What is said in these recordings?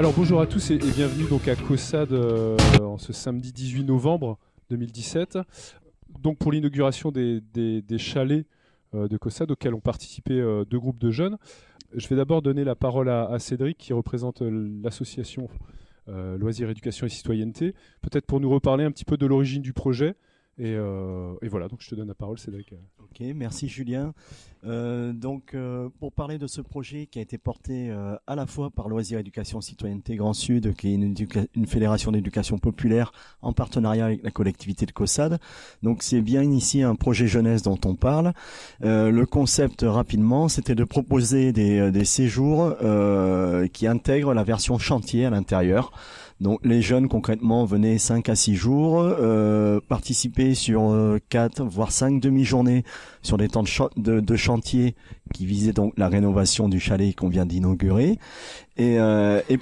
Alors bonjour à tous et bienvenue donc à COSAD en ce samedi 18 novembre 2017. Donc pour l'inauguration des chalets de COSAD auxquels ont participé deux groupes de jeunes. Je vais d'abord donner la parole à Cédric qui représente l'association Loisirs, Éducation et Citoyenneté. Peut-être pour nous reparler un petit peu de l'origine du projet. Et voilà, donc je te donne la parole Cédric. Ok, merci Julien. Pour parler de ce projet qui a été porté à la fois par Loisirs, Éducation, Citoyenneté Grand Sud, qui est une fédération d'éducation populaire en partenariat avec la collectivité de COSAD. Donc c'est bien ici un projet jeunesse dont on parle. Le concept rapidement, c'était de proposer des séjours qui intègrent la version chantier à l'intérieur. Donc les jeunes concrètement venaient 5 à 6 jours, participaient sur 4 voire 5 demi-journées sur des temps de chantier qui visaient donc la rénovation du chalet qu'on vient d'inaugurer. Et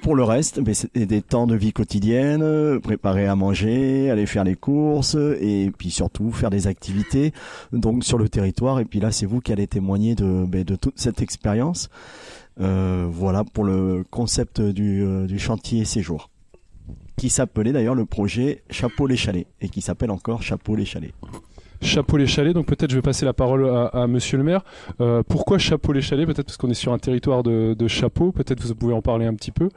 pour le reste, c'était des temps de vie quotidienne, préparer à manger, aller faire les courses et puis surtout faire des activités donc sur le territoire. Et puis là, c'est vous qui allez témoigner de toute cette expérience. Voilà pour le concept du chantier séjour, qui s'appelait d'ailleurs le projet Chapeau les Chalets et qui s'appelle encore Chapeau les Chalets. Chapeau les Chalets, donc peut-être je vais passer la parole à monsieur le maire. Pourquoi Chapeau les Chalets? Peut-être parce qu'on est sur un territoire de chapeaux, peut-être vous pouvez en parler un petit peu.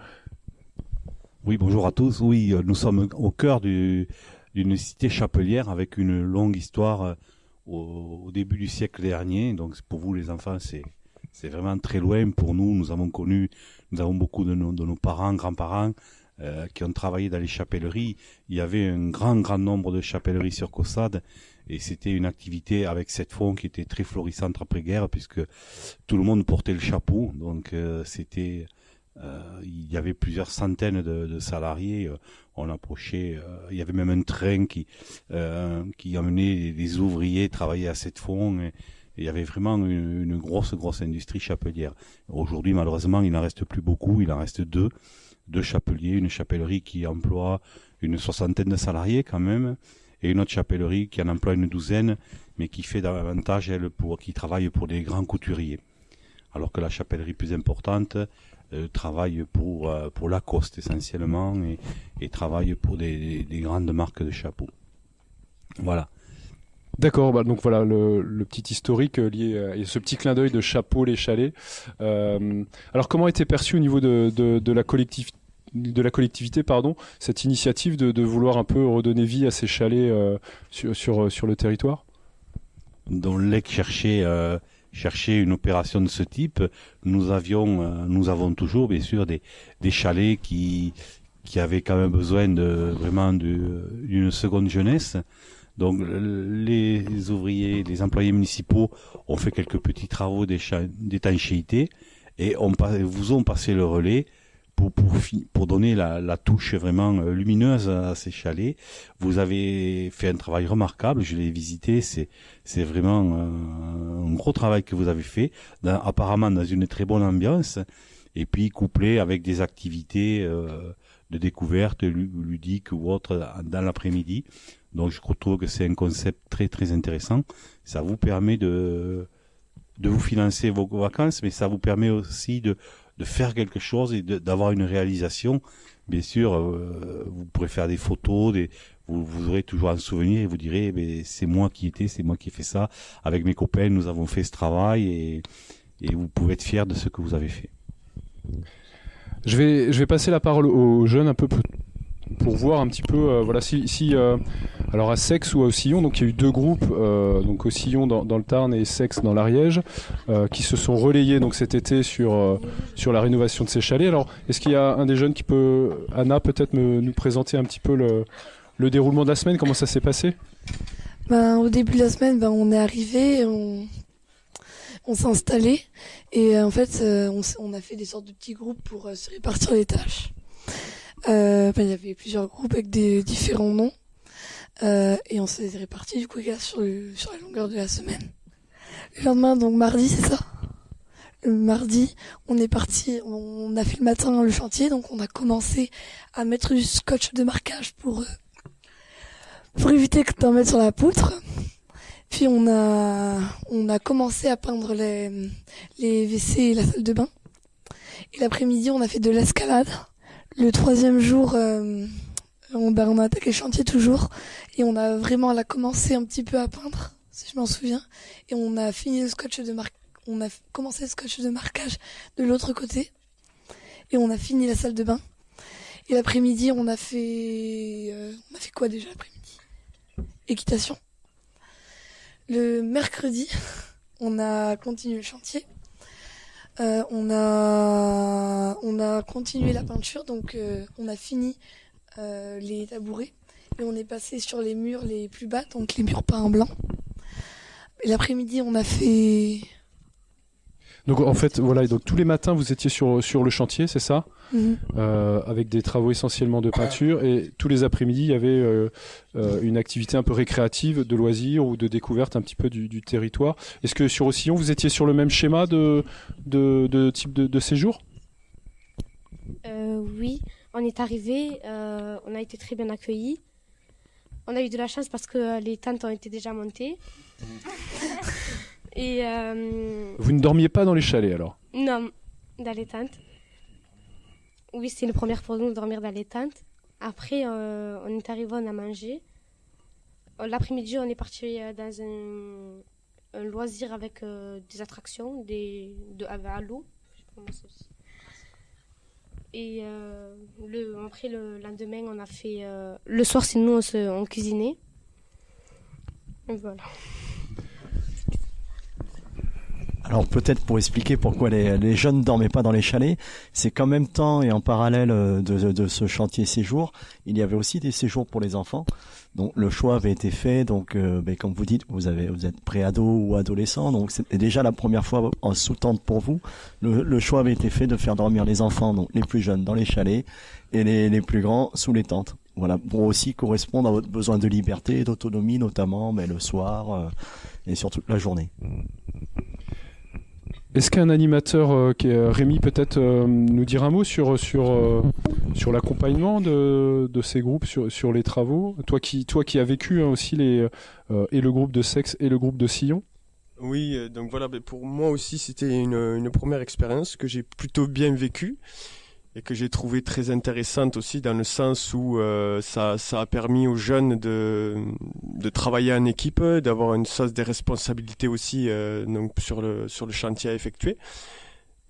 Oui, bonjour à tous. Oui, nous sommes au cœur d'une cité chapelière avec une longue histoire au début du siècle dernier. Donc pour vous les enfants, c'est vraiment très loin. Pour nous, nous avons beaucoup de nos parents, grands-parents, qui ont travaillé dans les chapelleries. Il y avait un grand nombre de chapelleries sur COSAD et c'était une activité avec cette fonds qui était très florissante après-guerre puisque tout le monde portait le chapeau. Donc il y avait plusieurs centaines de salariés. On approchait, il y avait même un train qui emmenait des ouvriers travailler à cette fonds. Et il y avait vraiment une grosse industrie chapelière. Aujourd'hui, malheureusement, il n'en reste plus beaucoup. Il en reste deux chapeliers, une chapellerie qui emploie une 60aine de salariés quand même, et une autre chapellerie qui en emploie une 12aine, mais qui fait davantage, qui travaille pour des grands couturiers. Alors que la chapellerie plus importante travaille pour Lacoste essentiellement, et travaille pour des grandes marques de chapeaux. Voilà. D'accord, donc voilà le petit historique lié à ce petit clin d'œil de Chapeau les Chalets. Alors comment a été perçu au niveau de la collectivité, cette initiative de vouloir un peu redonner vie à ces chalets sur le territoire? Dans l'EC cherchait une opération de ce type. Nous avons toujours bien sûr des chalets qui avaient quand même besoin d'une seconde jeunesse. Donc les ouvriers, les employés municipaux ont fait quelques petits travaux d'étanchéité et vous ont passé le relais pour donner la touche vraiment lumineuse à ces chalets. Vous avez fait un travail remarquable, je l'ai visité, c'est vraiment un gros travail que vous avez fait, apparemment dans une très bonne ambiance, et puis couplé avec des activités de découverte ludiques ou autres dans l'après-midi. Donc je trouve que c'est un concept très très intéressant. Ça vous permet de vous financer vos vacances, mais ça vous permet aussi de faire quelque chose et d'avoir une réalisation. Bien sûr, vous pourrez faire des photos, vous aurez toujours un souvenir et vous direz c'est moi qui ai fait ça. Avec mes copains, nous avons fait ce travail et vous pouvez être fiers de ce que vous avez fait. Je vais passer la parole aux jeunes un peu pour voir un petit peu alors à Sex ou à Aucillon, donc il y a eu deux groupes, donc Aucillon dans le Tarn et Sex dans l'Ariège, qui se sont relayés donc cet été sur la rénovation de ces chalets. Alors est-ce qu'il y a un des jeunes qui peut, Anna, peut-être nous présenter un petit peu le déroulement de la semaine, comment ça s'est passé? Au début de la semaine, on est arrivé, on s'est installé et en fait on a fait des sortes de petits groupes pour se répartir les tâches. Il y avait plusieurs groupes avec des différents noms et on s'est répartis du coup sur la longueur de la semaine. Le lendemain, donc mardi, c'est ça. Le mardi, on est parti, on a fait le matin le chantier, donc on a commencé à mettre du scotch de marquage pour éviter d'en mettre sur la poutre. Puis on a commencé à peindre les WC et la salle de bain. Et l'après-midi, on a fait de l'escalade. Le troisième jour, on a attaqué le chantier toujours et on a commencé un petit peu à peindre, si je m'en souviens, et on a fini on a commencé le scotch de marquage de l'autre côté et on a fini la salle de bain. Et l'après-midi, on a fait quoi déjà l'après-midi? Équitation. Le mercredi, on a continué le chantier. On a continué la peinture, donc on a fini les tabourets et on est passé sur les murs les plus bas, donc les murs peints en blanc. Et l'après-midi, on a fait... Donc en fait, voilà, et donc tous les matins vous étiez sur le chantier, c'est ça? Avec des travaux essentiellement de peinture, et tous les après-midi il y avait une activité un peu récréative, de loisirs ou de découverte un petit peu du territoire. Est-ce que sur Roussillon vous étiez sur le même schéma de type de séjour? Oui, on est arrivé, on a été très bien accueillis. On a eu de la chance parce que les tentes ont été déjà montées. Et Vous ne dormiez pas dans les chalets alors? non, dans les tentes. Oui, c'était une première pour nous de dormir dans les tentes. Après, on est arrivé, on a mangé. L'après-midi, on est parti dans un loisir avec des attractions à l'eau. Je sais pas comment c'est aussi. Et après, le lendemain, on a fait... le soir, c'est nous, on cuisinait. Et voilà. Alors peut-être pour expliquer pourquoi les jeunes ne dormaient pas dans les chalets, c'est qu'en même temps et en parallèle de ce chantier séjour, il y avait aussi des séjours pour les enfants. Donc le choix avait été fait, donc comme vous dites, vous êtes pré-ado ou adolescent, donc c'était déjà la première fois en sous-tente pour vous. Le choix avait été fait de faire dormir les enfants, donc les plus jeunes dans les chalets et les plus grands sous les tentes. Voilà, pour aussi correspondre à votre besoin de liberté et d'autonomie, notamment mais le soir et surtout la journée. Est-ce qu'un animateur, Rémi, peut-être nous dire un mot sur l'accompagnement de ces groupes, sur les travaux? Toi qui as vécu aussi et le groupe de Sexe et le groupe de Sillon? Oui, donc voilà, pour moi aussi c'était une première expérience que j'ai plutôt bien vécue et que j'ai trouvé très intéressante aussi dans le sens où ça a permis aux jeunes de travailler en équipe, d'avoir une sens des responsabilités aussi donc sur le chantier à effectuer.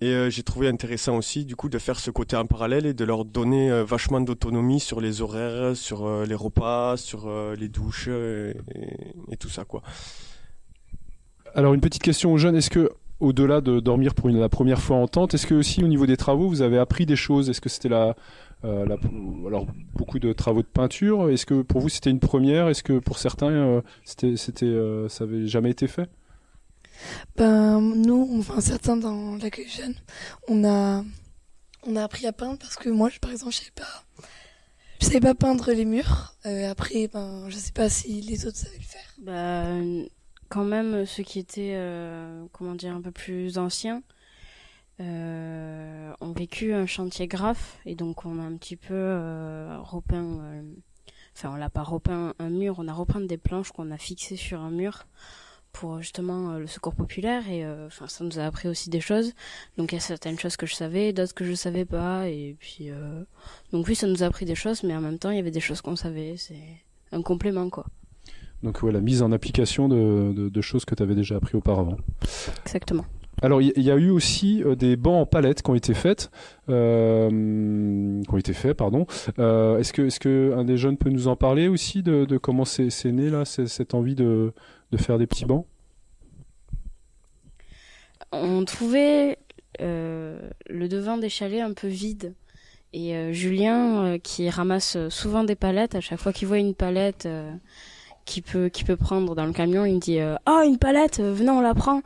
Et j'ai trouvé intéressant aussi du coup de faire ce côté en parallèle et de leur donner vachement d'autonomie sur les horaires, sur les repas, sur les douches et tout ça quoi. Alors une petite question aux jeunes, est-ce que au-delà de dormir pour la première fois en tente, est-ce que aussi au niveau des travaux vous avez appris des choses? Est-ce que c'était alors beaucoup de travaux de peinture? Est-ce que pour vous c'était une première? Est-ce que pour certains ça avait jamais été fait? Nous, enfin certains dans l'accueil jeune, on a appris à peindre parce que moi, par exemple, je savais pas peindre les murs. Après, je sais pas si les autres savaient le faire. Quand même, ceux qui étaient, un peu plus anciens, ont vécu un chantier graphe et donc on a un petit peu repeint. On l'a pas repeint un mur, on a repeint des planches qu'on a fixées sur un mur pour justement le secours populaire et ça nous a appris aussi des choses. Donc il y a certaines choses que je savais, d'autres que je savais pas et puis donc oui, ça nous a appris des choses, mais en même temps il y avait des choses qu'on savait. C'est un complément quoi. Donc la mise en application de choses que tu avais déjà appris auparavant. Exactement. Alors il y a eu aussi des bancs en palette qui ont été faits, pardon. Est-ce que un des jeunes peut nous en parler aussi de comment c'est né là cette envie de faire des petits bancs? On trouvait le devant des chalets un peu vide. Et Julien, qui ramasse souvent des palettes, à chaque fois qu'il voit une palette qu'il peut prendre dans le camion, il me dit oh, une palette, venez on la prend.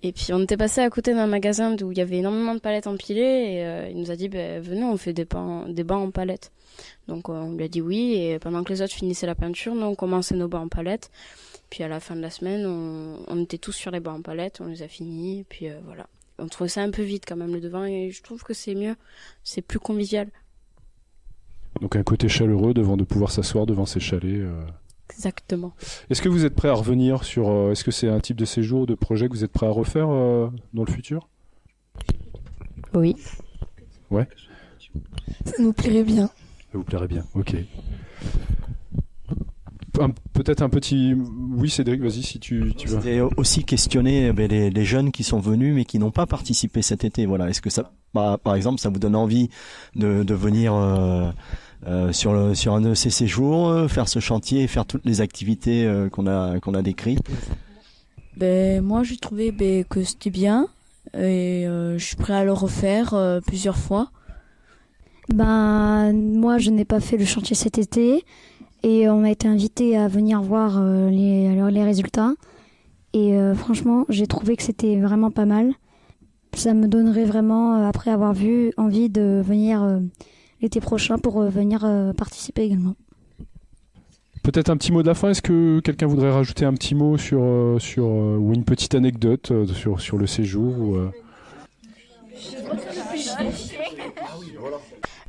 Et puis on était passé à côté d'un magasin où il y avait énormément de palettes empilées et il nous a dit venez on fait des bancs en palettes. Donc on lui a dit oui et pendant que les autres finissaient la peinture, nous on commençait nos bancs en palettes. Puis à la fin de la semaine, on était tous sur les bancs en palettes, on les a finis et puis voilà. On trouvait ça un peu vide quand même le devant et je trouve que c'est mieux, c'est plus convivial. Donc un côté chaleureux de pouvoir s'asseoir devant ces chalets. Exactement. Est-ce que vous êtes prêt à revenir sur... est-ce que c'est un type de séjour, de projet que vous êtes prêt à refaire dans le futur? Oui. Ouais. Ça nous plairait bien. Ça vous plairait bien, ok. Peut-être un petit... Oui, Cédric, vas-y si tu veux. C'était aussi questionner les jeunes qui sont venus mais qui n'ont pas participé cet été. Voilà. Est-ce que ça, par exemple, ça vous donne envie de venir sur un de ces séjours, faire ce chantier et faire toutes les activités qu'on a décrites? Moi, j'ai trouvé que c'était bien et je suis prêt à le refaire plusieurs fois. Moi, je n'ai pas fait le chantier cet été et on a été invité à venir voir les résultats. Et franchement, j'ai trouvé que c'était vraiment pas mal. Ça me donnerait vraiment, après avoir vu, envie de venir l'été prochain pour venir participer également. Peut-être un petit mot de la fin. Est-ce que quelqu'un voudrait rajouter un petit mot ou une petite anecdote sur le séjour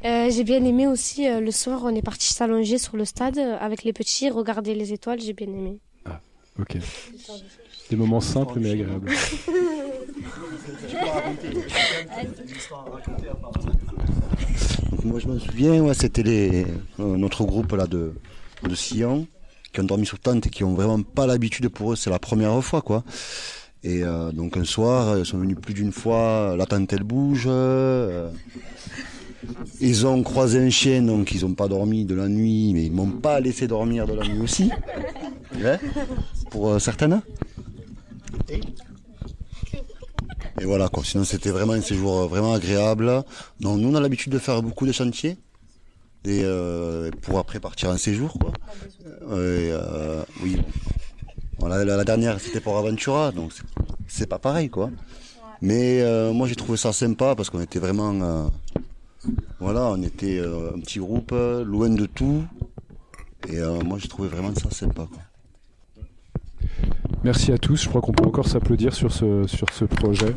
J'ai bien aimé aussi le soir, on est parti s'allonger sur le stade avec les petits, regarder les étoiles, j'ai bien aimé. Ah, ok. Des moments simples mais agréables. Donc moi je me souviens, c'était notre groupe là de Sion qui ont dormi sur tente et qui ont vraiment pas l'habitude, pour eux c'est la première fois quoi. Et donc un soir ils sont venus plus d'une fois, la tente elle bouge, ils ont croisé un chien donc ils ont pas dormi de la nuit mais ils m'ont pas laissé dormir de la nuit aussi, ouais, pour certaines. Et voilà quoi, sinon c'était vraiment un séjour vraiment agréable. Donc nous on a l'habitude de faire beaucoup de chantiers et pour après partir en séjour quoi. Oui. Voilà, la dernière c'était pour Aventura, donc c'est pas pareil quoi. Mais moi j'ai trouvé ça sympa parce qu'on était vraiment on était un petit groupe loin de tout et moi j'ai trouvé vraiment ça sympa quoi. Merci à tous, je crois qu'on peut encore s'applaudir sur ce projet.